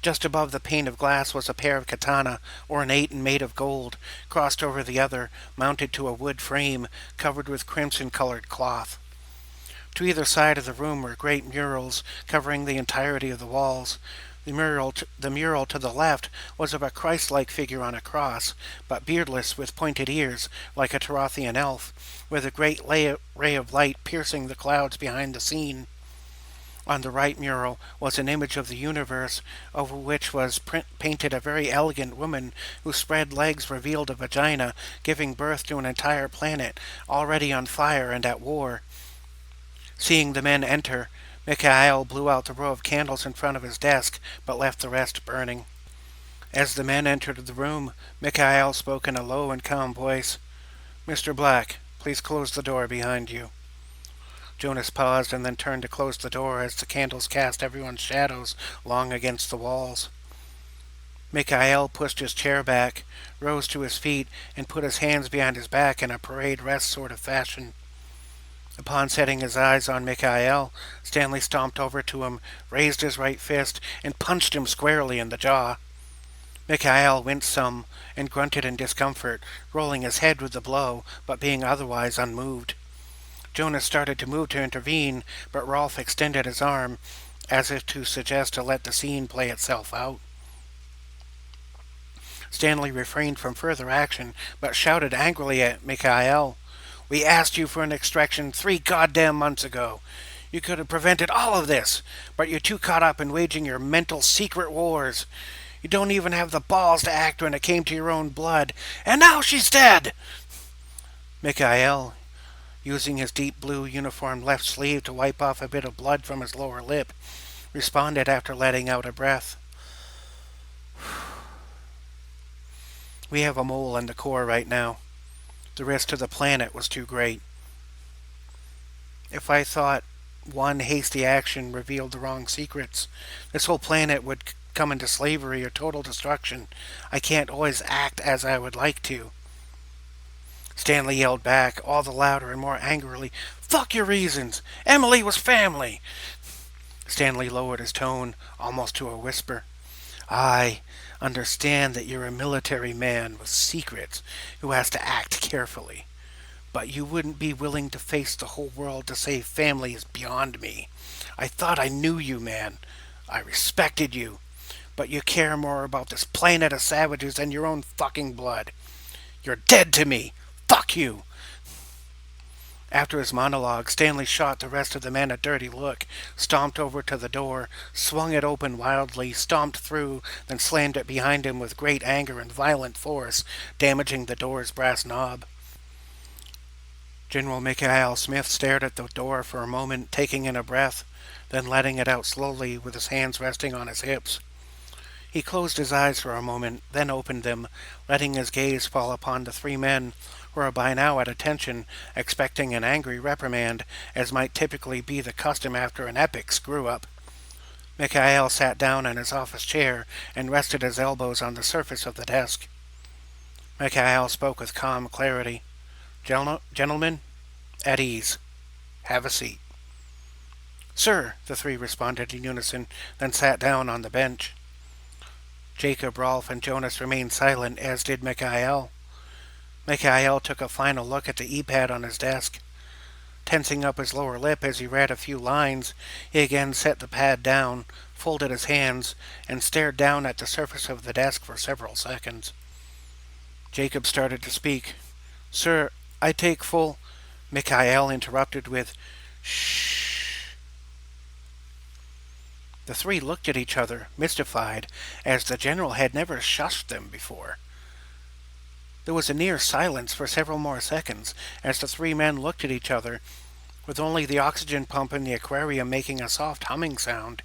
Just above the pane of glass was a pair of katana, ornate and made of gold, crossed over the other, mounted to a wood frame covered with crimson-colored cloth. To either side of the room were great murals covering the entirety of the walls. The mural to the left was of a Christ-like figure on a cross, but beardless with pointed ears, like a Tarathian elf, with a great ray of light piercing the clouds behind the scene. On the right mural was an image of the universe, over which was painted a very elegant woman whose spread legs revealed a vagina, giving birth to an entire planet, already on fire and at war. Seeing the men enter, Mikhail blew out the row of candles in front of his desk, but left the rest burning. As the men entered the room, Mikhail spoke in a low and calm voice. "Mr. Black, please close the door behind you." Jonas paused and then turned to close the door as the candles cast everyone's shadows long against the walls. Mikhail pushed his chair back, rose to his feet, and put his hands behind his back in a parade rest sort of fashion. Upon setting his eyes on Mikhail, Stanley stomped over to him, raised his right fist, and punched him squarely in the jaw. Mikhail winced some and grunted in discomfort, rolling his head with the blow, but being otherwise unmoved. Jonas started to move to intervene, but Rolf extended his arm, as if to suggest to let the scene play itself out. Stanley refrained from further action, but shouted angrily at Mikhail. "We asked you for an extraction 3 goddamn months ago. You could have prevented all of this, but you're too caught up in waging your mental secret wars. You don't even have the balls to act when it came to your own blood. And now she's dead!" Mikhail, using his deep blue uniform left sleeve to wipe off a bit of blood from his lower lip, responded after letting out a breath. "We have a mole in the core right now. The risk to the planet was too great. If I thought one hasty action revealed the wrong secrets, this whole planet would come into slavery or total destruction. I can't always act as I would like to." Stanley yelled back, all the louder and more angrily, "Fuck your reasons! Emily was family!" Stanley lowered his tone, almost to a whisper. "I understand that you're a military man with secrets who has to act carefully. But you wouldn't be willing to face the whole world to save family is beyond me. I thought I knew you, man. I respected you. But you care more about this planet of savages than your own fucking blood. You're dead to me. Fuck you." After his monologue, Stanley shot the rest of the men a dirty look, stomped over to the door, swung it open wildly, stomped through, then slammed it behind him with great anger and violent force, damaging the door's brass knob. General Mikhail Smith stared at the door for a moment, taking in a breath, then letting it out slowly with his hands resting on his hips. He closed his eyes for a moment, then opened them, letting his gaze fall upon the 3 men who were by now at attention, expecting an angry reprimand, as might typically be the custom after an epic screw-up. Mikhail sat down in his office chair and rested his elbows on the surface of the desk. Mikhail spoke with calm clarity. Gentlemen, at ease. Have a seat." "Sir," the 3 responded in unison, then sat down on the bench. Jacob, Rolf, and Jonas remained silent, as did Mikhail. Mikhail took a final look at the e-pad on his desk. Tensing up his lower lip as he read a few lines, he again set the pad down, folded his hands, and stared down at the surface of the desk for several seconds. Jacob started to speak. "Sir, I take full—" Mikhail interrupted with, "Shh." The 3 looked at each other, mystified, as the general had never shushed them before. There was a near silence for several more seconds as the 3 men looked at each other, with only the oxygen pump in the aquarium making a soft humming sound.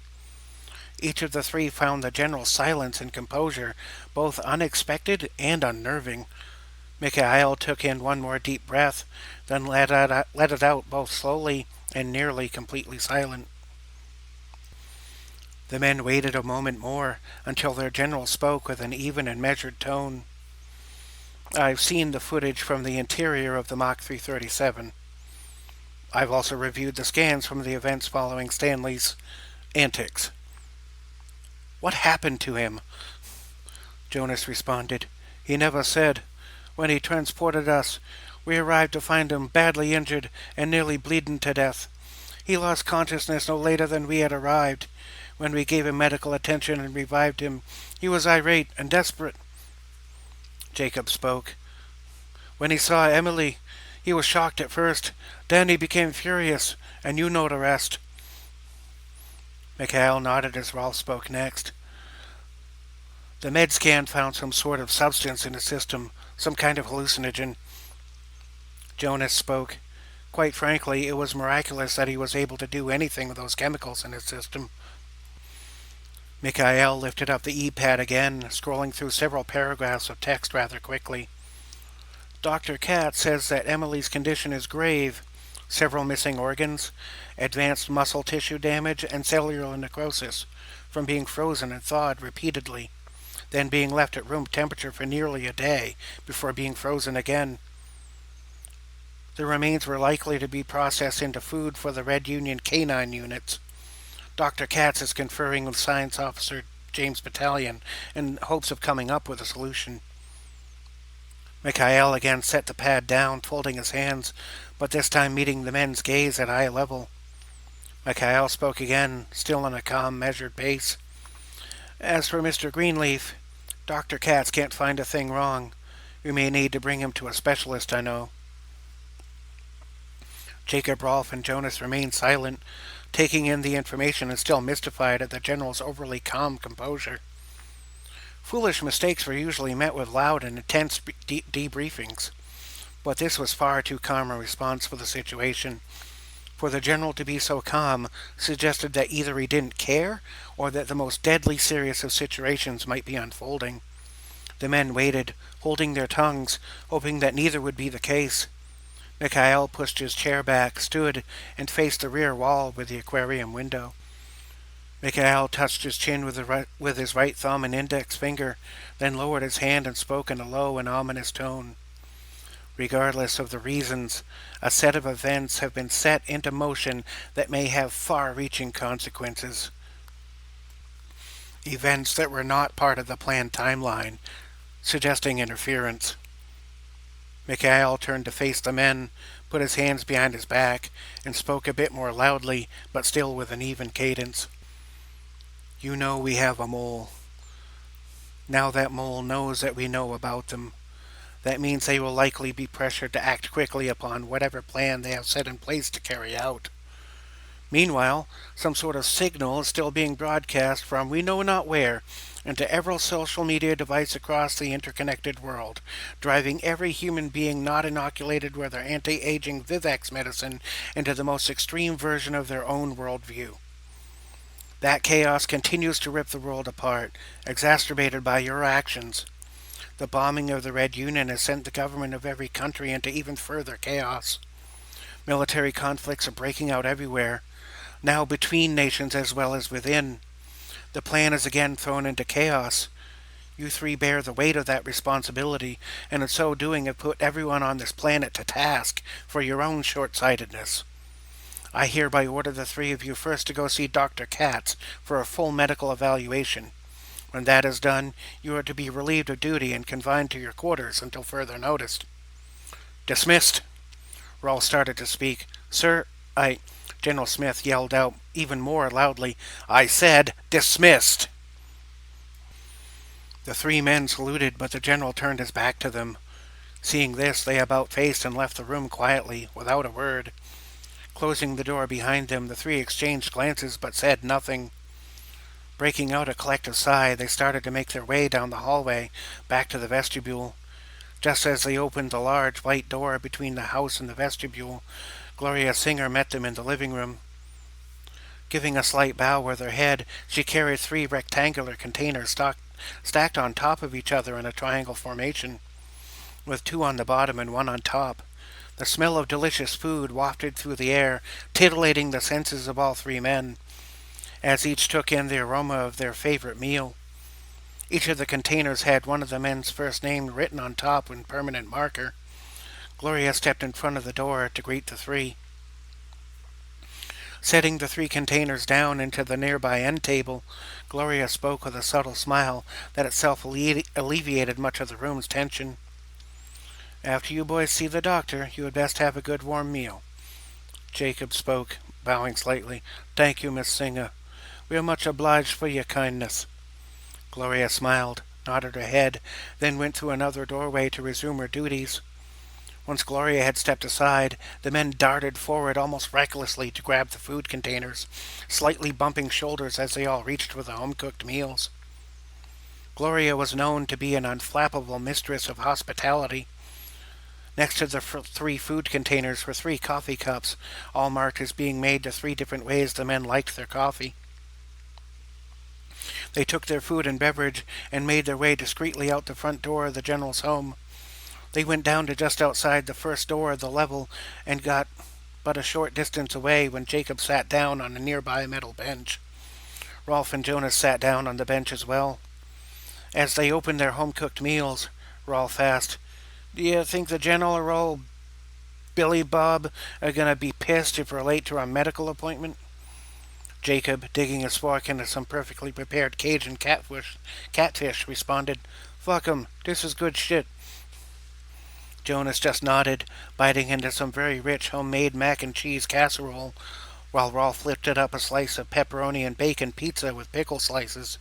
Each of the 3 found the general's silence and composure both unexpected and unnerving. Mikhail took in one more deep breath, then let it out both slowly and nearly completely silent. The men waited a moment more until their general spoke with an even and measured tone. I've seen the footage from the interior of the Mach 337. I've also reviewed the scans from the events following Stanley's antics. What happened to him? Jonas responded. He never said. When he transported us, we arrived to find him badly injured and nearly bleeding to death. He lost consciousness no later than we had arrived. When we gave him medical attention and revived him, he was irate and desperate. Jacob spoke. When he saw Emily, he was shocked at first. Then he became furious, and you know the rest. Mikhail nodded as Rolf spoke next. The med scan found some sort of substance in his system, some kind of hallucinogen. Jonas spoke. Quite frankly, it was miraculous that he was able to do anything with those chemicals in his system. Mikhail lifted up the e-pad again, scrolling through several paragraphs of text rather quickly. Dr. Katz says that Emily's condition is grave. Several missing organs, advanced muscle tissue damage, and cellular necrosis from being frozen and thawed repeatedly, then being left at room temperature for nearly a day before being frozen again. The remains were likely to be processed into food for the Red Union canine units. Dr. Katz is conferring with Science Officer James Battalion in hopes of coming up with a solution. Mikhail again set the pad down, folding his hands, but this time meeting the men's gaze at eye level. Mikhail spoke again, still in a calm, measured pace. As for Mr. Greenleaf, Dr. Katz can't find a thing wrong. We may need to bring him to a specialist, I know. Jacob, Rolf, and Jonas remained silent, taking in the information and still mystified at the general's overly calm composure. Foolish mistakes were usually met with loud and intense debriefings, but this was far too calm a response for the situation. For the general to be so calm suggested that either he didn't care or that the most deadly serious of situations might be unfolding. The men waited, holding their tongues, hoping that neither would be the case. Mikhail pushed his chair back, stood, and faced the rear wall with the aquarium window. Mikhail touched his chin with his right thumb and index finger, then lowered his hand and spoke in a low and ominous tone. Regardless of the reasons, a set of events have been set into motion that may have far-reaching consequences. Events that were not part of the planned timeline, suggesting interference. Mikhail turned to face the men, put his hands behind his back, and spoke a bit more loudly, but still with an even cadence. You know we have a mole. Now that mole knows that we know about them. That means they will likely be pressured to act quickly upon whatever plan they have set in place to carry out. Meanwhile, some sort of signal is still being broadcast from we know not where into every social media device across the interconnected world, driving every human being not inoculated with their anti-aging Vivex medicine into the most extreme version of their own worldview. That chaos continues to rip the world apart, exacerbated by your actions. The bombing of the Red Union has sent the government of every country into even further chaos. Military conflicts are breaking out everywhere, now between nations as well as within. The plan is again thrown into chaos. You three bear the weight of that responsibility, and in so doing have put everyone on this planet to task for your own short-sightedness. I hereby order the three of you first to go see Dr. Katz for a full medical evaluation. When that is done, you are to be relieved of duty and confined to your quarters until further notice. Dismissed. Rawls started to speak. Sir, General Smith yelled out even more loudly, I said dismissed. The three men saluted, but the general turned his back to them. Seeing this, they about-faced and left the room quietly, without a word. Closing the door behind them, the three exchanged glances but said nothing. Breaking out a collective sigh, they started to make their way down the hallway, back to the vestibule. Just as they opened the large white door between the house and the vestibule, Gloria Singer met them in the living room. Giving a slight bow with her head, she carried 3 rectangular containers stacked on top of each other in a triangle formation, with 2 on the bottom and 1 on top. The smell of delicious food wafted through the air, titillating the senses of all 3 men. as each took in the aroma of their favorite meal. Each of the containers had one of the men's first name written on top in permanent marker. Gloria stepped in front of the door to greet the three. Setting the three containers down into the nearby end table, Gloria spoke with a subtle smile that itself alleviated much of the room's tension. After you boys see the doctor, you had best have a good warm meal. Jacob spoke, bowing slightly. Thank you, Miss Singer. We are much obliged for your kindness. Gloria smiled, nodded her head, then went through another doorway to resume her duties. Once Gloria had stepped aside, the men darted forward almost recklessly to grab the food containers, slightly bumping shoulders as they all reached for the home-cooked meals. Gloria was known to be an unflappable mistress of hospitality. Next to the three food containers were 3 coffee cups, all marked as being made the 3 different ways the men liked their coffee. They took their food and beverage and made their way discreetly out the front door of the general's home. They went down to just outside the first door of the level and got but a short distance away when Jacob sat down on a nearby metal bench. Rolf and Jonas sat down on the bench as well. As they opened their home-cooked meals, Rolf asked, Do you think the general or old Billy Bob are going to be pissed if we're late to our medical appointment? Jacob, digging his fork into some perfectly prepared Cajun catfish, responded, Fuck 'em, this is good shit. Jonas just nodded, biting into some very rich homemade mac and cheese casserole, while Rolf lifted up a slice of pepperoni and bacon pizza with pickle slices.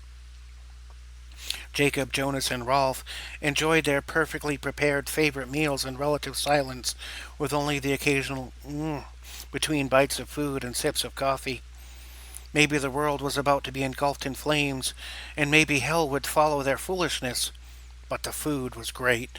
Jacob, Jonas, and Rolf enjoyed their perfectly prepared favorite meals in relative silence, with only the occasional between bites of food and sips of coffee. Maybe the world was about to be engulfed in flames, and maybe hell would follow their foolishness. But the food was great.